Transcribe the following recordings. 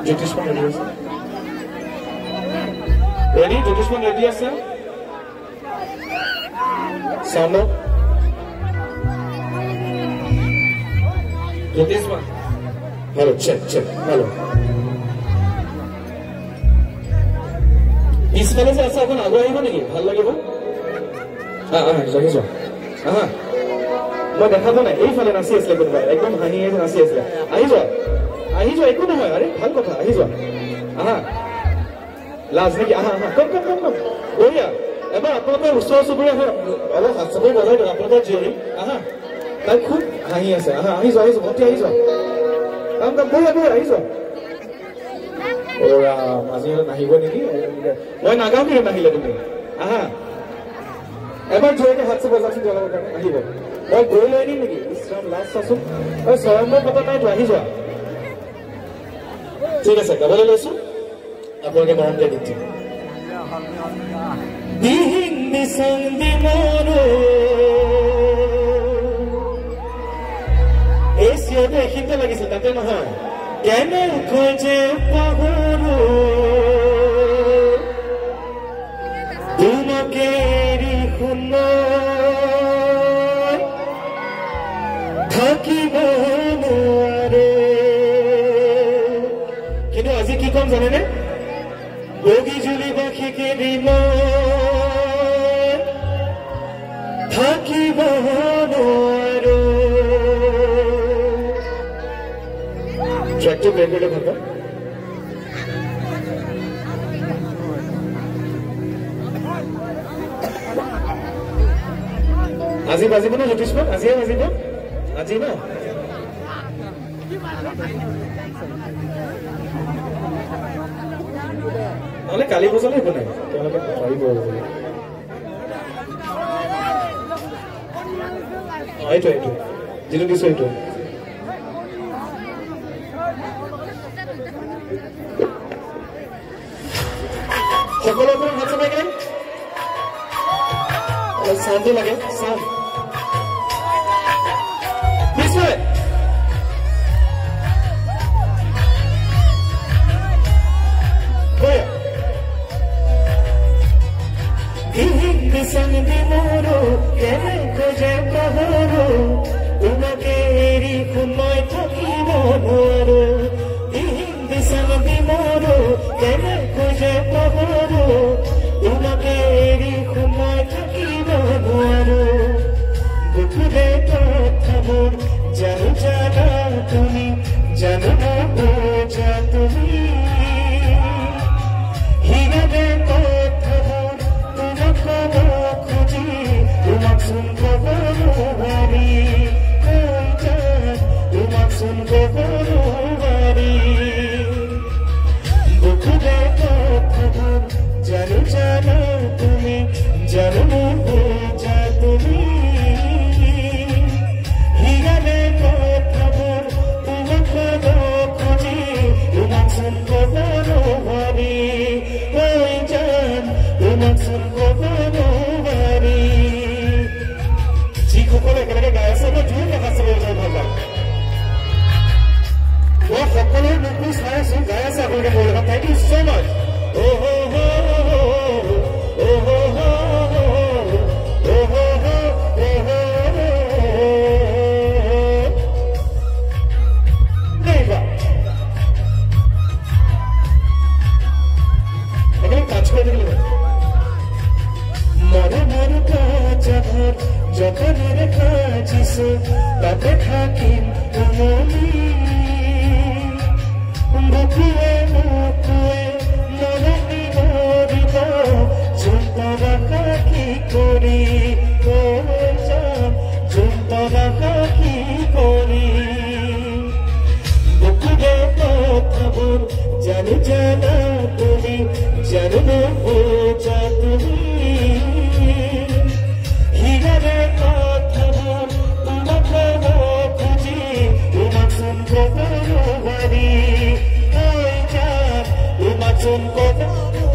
Jyotisman ready আছে ready Jyotisman ready আছে Solo Jyotisman hello check hello পিছফালে যে আছে এখন আগুৱাই আহিব নেকি ভাল লাগিব লাগিছ মই দেখাব নাই এইফালে নাচি আছিলে কোনোবাই একদম হাঁহি নাচি আছিলে আহি যোৱা একো নহয় আৰে ভাল কথা আহি যোৱা লাজ নেকি কম বঢ়িয়া এবাৰ আপোনালোকৰ ওচৰ চুবুৰীয়া অলপ হাত চাপৰি বজাই দিয়ক আপোনালোকৰ জীয়ৰী তাই খুব হাঁহি আছে আহি যোৱা ভৰ্তি আহি যোৱা কাম বঢ়িয়া আহি যোৱা আজি নাহিব নেকি মই নাগাওঁ কিয় নাহিলে তুমি এবাৰ জোৰকে হাত চাপ বজাচোন জ্বলাবৰ কাৰণে আহিব মই গৈ লৈ আনিম নেকি ইছৰাম লাজ চাচোন স্বয়ম্বৰ পতা নাইতো আহি যোৱা ঠিক আছে গাবলৈ লৈছো আপোনালোকে মৰমকে দিম এই চিঞৰটো এইখিনিতে লাগিছিল তাতে নহয় কেনেকৈ যে পাহৰো তোমাকে এৰি শুনাই থাকিব নোৱাৰে কিন্তু আজি কি কম জানেনে বগী জুলি বাসীকে থাকিব নোৱাৰো ট্ৰেকটো ব্ৰেক কৰিলে ভাল আজি বাজিব ন জ্যোতিষমান আজিয়ে বাজিব আজি ন নহলে কালি বজালে একো নাই তেওঁলোকে পাৰিব এইটো যিটো দিছো এইটো সকলোৰে পৰা হাত চাপাই গেলে চাউণ্ডটো লাগে চাউণ্ড নিশ্চয় তোমাকে এৰি সময় থাকিব নোৱাৰো কেনেকৈ যে পাহৰো তোমাকে এৰি সময় থাকিব নোৱাৰো বুকুৰে কথাবোৰ জানো জানা তুমি জানো বোজা তুমি হিৰৰে কথাবোৰ তোমাক কব খুজি তোমাক চোন কব নোৱাৰি তোমাক চোন কব নোৱাৰি বুকুৰে কথাবোৰ জানো জানা তুমি জানো বোজা তুমি হিৰৰে কথাবোৰ তোমাক কব খুজি তোমাক চোন কব নোৱাৰি তোমাক চোন কব নোৱাৰি যিসকলে একেলগে গাই আছে মই জোৰ দেখা চাব ভাল পাওঁ মই সকলোৰে মুখবোৰ চাই আছো গাই আছে আপোনালোকে মোৰ লগত থেংক ইউ ছ' মাচ যতনেৰ খাজিছো তাতে থাকিম তুমি বুকুৱে মুকুৱে মৰমি মৰিব যোনতৰা কি কৰি যাম যোনতৰা কি কৰি বুকুৰে কথাবোৰ জানো জানা তুমি জানো বোজা তুমি হিৰৰে কথাবোৰ তোমাক কব খুজি তোমাক চোন কব নোৱাৰি তোমাক চোন কব নোৱাৰি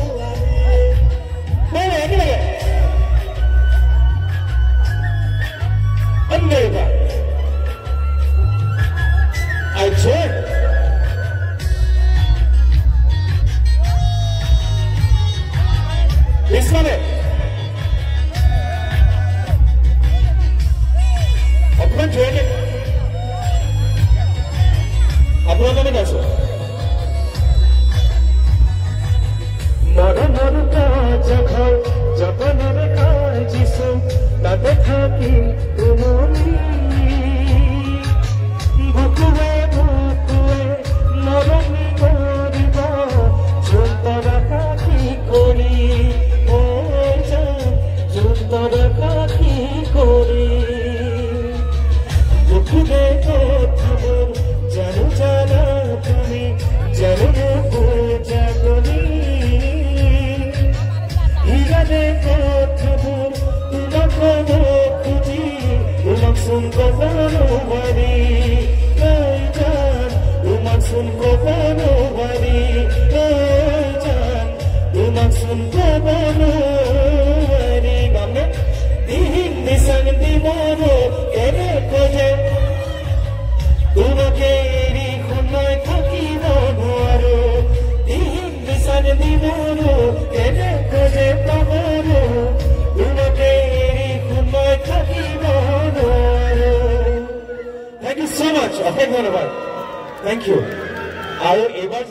I join আপোনাৰ কাৰণে গাইছোঁ মৰমৰ কাজঘৰ যতনেৰে কাজিছো তাতে থাকি উমনি বুকুৱে বুকুৱে মৰমি কৰিব জোনতৰা কাঠি কৰি জোনতৰা কাঠি কৰি বুকুৱে কথাবোৰ জানো জানা তুমি জানো বুজা তুমি হিৰাৰে কথাবোৰ তোমাক খুজি তোমাক চোন ক'ব নোৱাৰি তোমাক চোন ক'ব নোৱাৰি তোমাক চোন ক'ব নোৱাৰি গানে দিন দিশান দিবৰ এনে খোজে তোমাকে এৰি সময় থাকিব নোৱাৰো দিন দিশান দিবৰ এনে খোজে পাবৰো তোমাকে এৰি সময় থাকিব নোৱাৰো Thank you so much. অশেষ ধন্যবাদ Thank you. আৰু এবাৰ